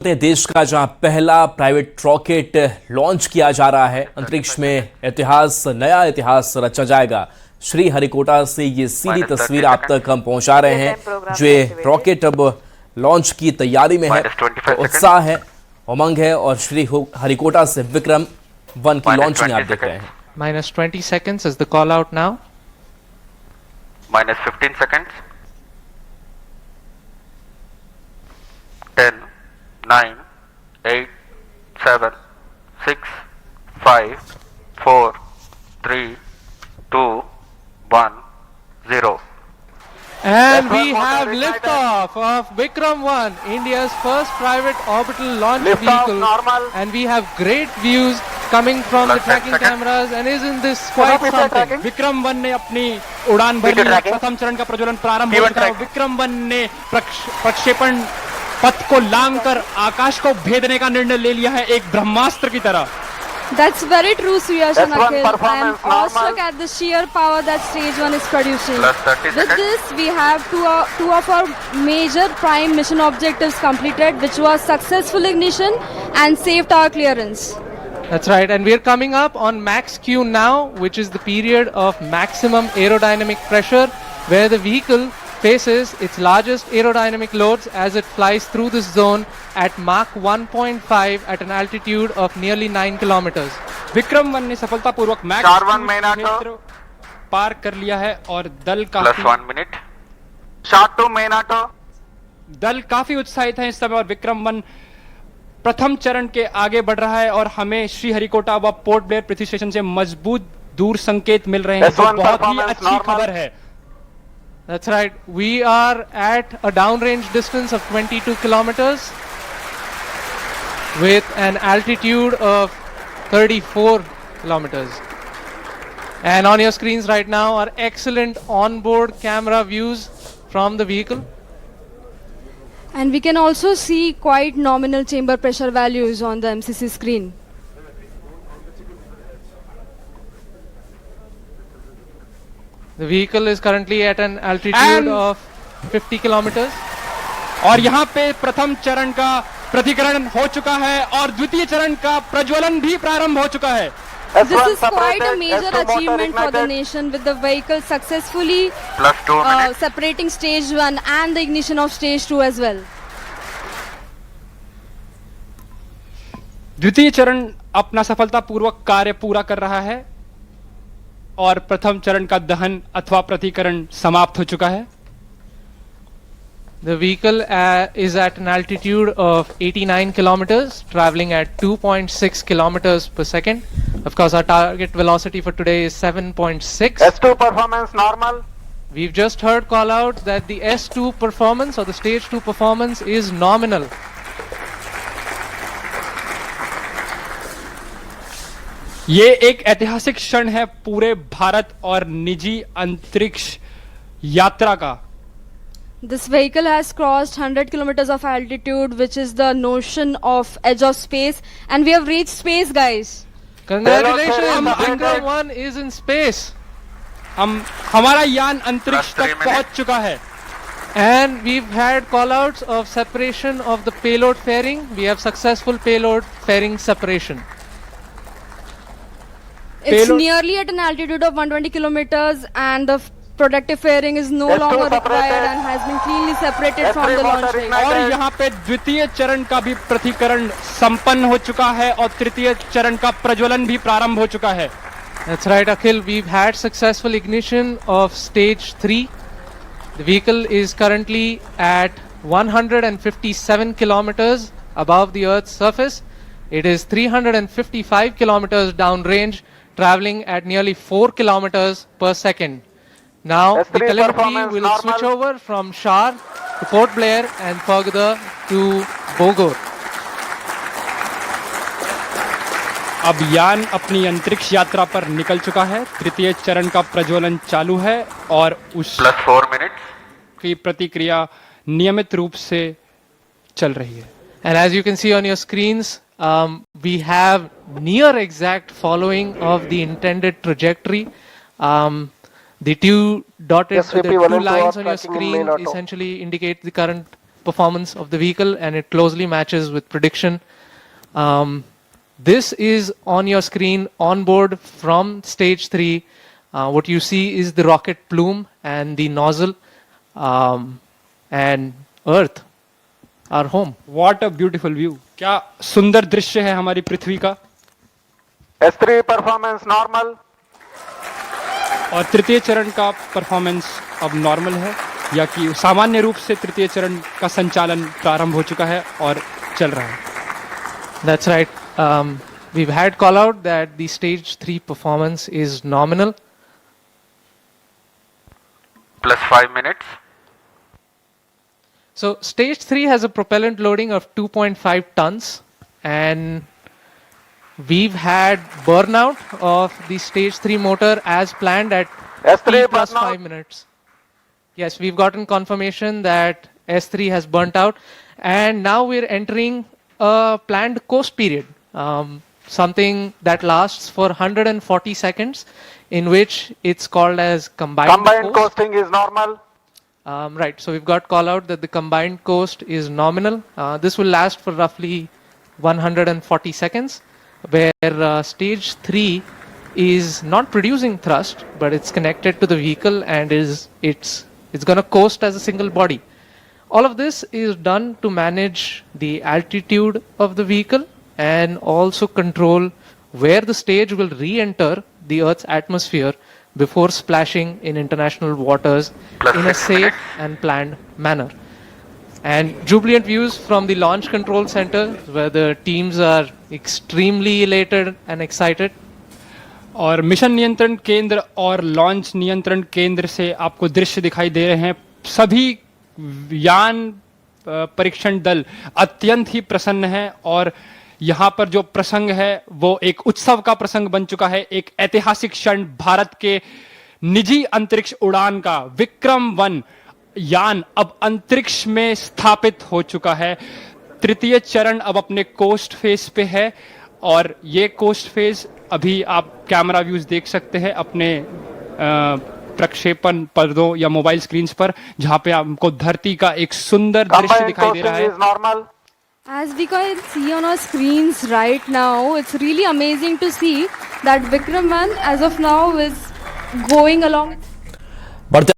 देश का जहां पहला प्राइवेट रॉकेट लॉन्च किया जा रहा है, अंतरिक्ष में नया इतिहास रचा जाएगा। श्री हरिकोटा से ये सीधी तस्वीर आप तक हम पहुंचा रहे हैं। जो ये रॉकेट अब लॉन्च की तैयारी में है, तो उत्साह है, उमंग है और श्री हरिकोटा से विक्रम-1 की लॉन्चिंग आप देख रहे हैं। -20 seconds is the call out now. -15 seconds. 10, 9, 8, 7, 6, 5, 4, 3, 2, 1, 0. And we have liftoff of Vikram-1, India's first private orbital launch vehicle. And we have great views coming from the tracking cameras. And isn't this quite something? Vikram-1 ने अपनी उड़ान भरी, प्रथम चरण का प्रज्वलन प्रारंभ हो चुका है। Vikram-1 ने प्रक्षेपण पथ को लांघकर आकाश को भेदने का निर्णय ले लिया है, एक ब्रह्मास्त्र की तरह। That's very true, Suyash and Akhil. I am awestruck at the sheer power that Stage 1 is producing. With this, we have two of our major prime mission objectives completed, which was successful ignition and safe tower clearance. That's right, and we're coming up on max Q now, which is the period of maximum aerodynamic pressure, where the vehicle faces its largest aerodynamic loads as it flies through this zone at Mach 1.5 at an altitude of nearly 9 kilometers. Vikram-1 ने सफलतापूर्वक max क्षेत्र पार कर लिया है और दल काफी उत्साहित है इस समय। और विक्रम-1 प्रथम चरण के आगे बढ़ रहा है और हमें श्री हरिकोटा व पोर्ट ब्लेयर पृथ्वी स्टेशन से मजबूत दूर संकेत मिल रहे हैं, जो बहुत ही अच्छी खबर है। That's right. We are at a downrange distance of 22 kilometers with an altitude of 34 kilometers. And on your screens right now are excellent onboard camera views from the vehicle. And we can also see quite nominal chamber pressure values on the MCC screen. The vehicle is currently at an altitude of 50 kilometers. और यहाँ पे प्रथम चरण का प्रतिकरण हो चुका है और द्वितीय चरण का प्रज्वलन भी प्रारंभ हो चुका है। This is quite a major achievement for the nation, with the vehicle successfully separating stage 1 and the ignition of stage 2 as well. द्वितीय चरण अपना सफलतापूर्वक कार्य पूरा कर रहा है और प्रथम चरण का दहन अथवा प्रतिकरण समाप्त हो चुका है। The vehicle is at an altitude of 89 kilometers, traveling at 2.6 kilometers per second. Of course, our target velocity for today is 7.6. S2 performance normal. We've just heard call out that the S2 performance or the stage 2 performance is nominal. ये एक ऐतिहासिक क्षण है पूरे भारत और निजी अंतरिक्ष यात्रा का। This vehicle has crossed 100 kilometers of altitude, which is the notion of edge of space, and we have reached space, guys. Congratulations, Vikram-1 is in space. हमारा यान अंतरिक्ष तक पहुंच चुका है। And we've had call-outs of separation of the payload fairing. We have successful payload fairing separation. It's nearly at an altitude of 120 kilometers, and the protective fairing is no longer required and has been cleanly separated from the launch vehicle. और यहाँ पे द्वितीय चरण का भी प्रतिकरण संपन्न हो चुका है और तृतीय चरण का प्रज्वलन भी प्रारंभ हो चुका है। That's right, Akhil. We've had successful ignition of stage 3. The vehicle is currently at 157 kilometers above the Earth's surface. It is 355 kilometers downrange, traveling at nearly 4 kilometers per second. Now the telemetry will switch over from Shar to Port Blair and further to Bogor. अब यान अपनी अंतरिक्ष यात्रा पर निकल चुका है। तृतीय चरण का प्रज्वलन चालू है और उस +4 minutes की प्रतिक्रिया नियमित रूप से चल रही है। And as you can see on your screens, we have near exact following of the intended trajectory. The two lines on your screen essentially indicate the current performance of the vehicle, and it closely matches with prediction. This is on your screen on board from stage 3. What you see is the rocket plume and the nozzle, and Earth, our home. What a beautiful view. क्या सुंदर दृश्य है हमारी पृथ्वी का. S3 performance normal. और तृतीय चरण का परफॉर्मेंस अब नॉर्मल है, या कि सामान्य रूप से तृतीय चरण का संचालन प्रारंभ हो चुका है और चल रहा है. That's right. We've had call out that the stage 3 performance is nominal. Plus 5 minutes. So stage 3 has a propellant loading of 2.5 tons, and we've had burnout of the stage 3 motor as planned at S3 T plus burnout. 5 minutes. Yes, we've gotten confirmation that S3 has burnt out, and now we're entering a planned coast period, something that lasts for 140 seconds, in which it's called as combined Combined coast. coasting is normal. Right, so we've got call out that the combined coast is nominal. This will last for roughly 140 seconds, where stage 3 is not producing thrust, but it's connected to the vehicle and it's going to coast as a single body. All of this is done to manage the altitude of the vehicle and also control where the stage will re-enter the Earth's atmosphere before splashing in international waters Plus in a 6 safe minutes. and planned manner. And jubilant views from the launch control center, where the teams are extremely elated and excited. और mission नियंत्रण केंद्र और launch नियंत्रण केंद्र से आपको दृश्य दिखाई दे रहे हैं. सभी यान परीक्षण दल अत्यंत ही प्रसन्न हैं, और यहाँ पर जो प्रसंग है वो एक उत्सव का प्रसंग बन चुका है. एक ऐतिहासिक क्षण, भारत के निजी अंतरिक्ष उड़ान का विक्रम-1 यान अब अंतरिक्ष में स्थापित हो चुका है. तृतीय चरण अब अपने कोस्ट फेज पे है, और ये कोस्ट फेज अभी आप कैमरा व्यूज देख सकते हैं अपने प्रक्षेपण पर्दों या मोबाइल स्क्रीन्स पर, जहां पे आपको धरती का एक सुंदर दृश्य Combined दिखाई दे रहा coasting है. is normal. As we can see on our screens right now, it's really amazing to see that Vikram 1 as of now is going along. बढ़ते